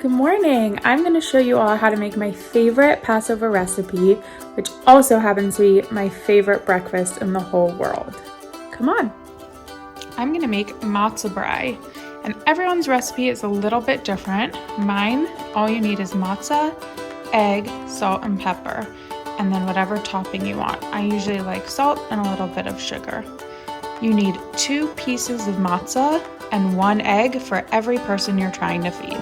Good morning! I'm going to show you all how to make my favorite Passover recipe, which also happens to be my favorite breakfast in the whole world. Come on! I'm going to make matzah brie, and everyone's recipe is a little bit different. Mine, all you need is matzah, egg, salt, and pepper, and then whatever topping you want. I usually like salt and a little bit of sugar. You need 2 pieces of matzah and 1 egg for every person you're trying to feed.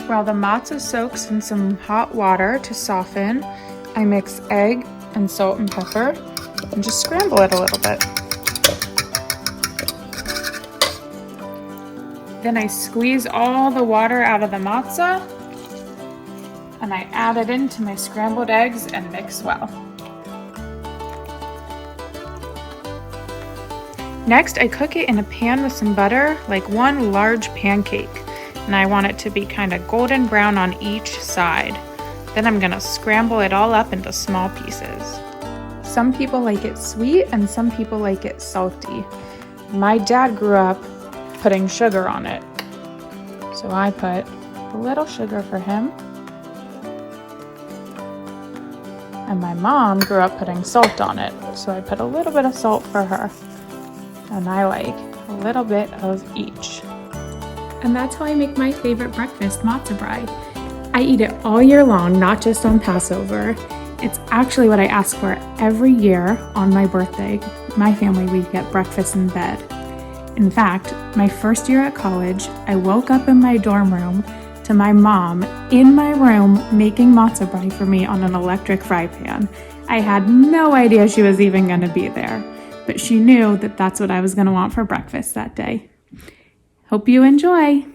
While the matzah soaks in some hot water to soften, I mix egg and salt and pepper and just scramble it a little bit. Then I squeeze all the water out of the matzah and I add it into my scrambled eggs and mix well. Next, I cook it in a pan with some butter, like 1 large pancake. And I want it to be kind of golden brown on each side. Then I'm gonna scramble it all up into small pieces. Some people like it sweet and some people like it salty. My dad grew up putting sugar on it. So I put a little sugar for him. And my mom grew up putting salt on it. So I put a little bit of salt for her. And I like a little bit of each. And that's how I make my favorite breakfast, matzah brie. I eat it all year long, not just on Passover. It's actually what I ask for every year on my birthday. My family, we get breakfast in bed. In fact, my first year at college, I woke up in my dorm room to my mom in my room making matzah brie for me on an electric fry pan. I had no idea she was even gonna be there, but she knew that that's what I was gonna want for breakfast that day. Hope you enjoy!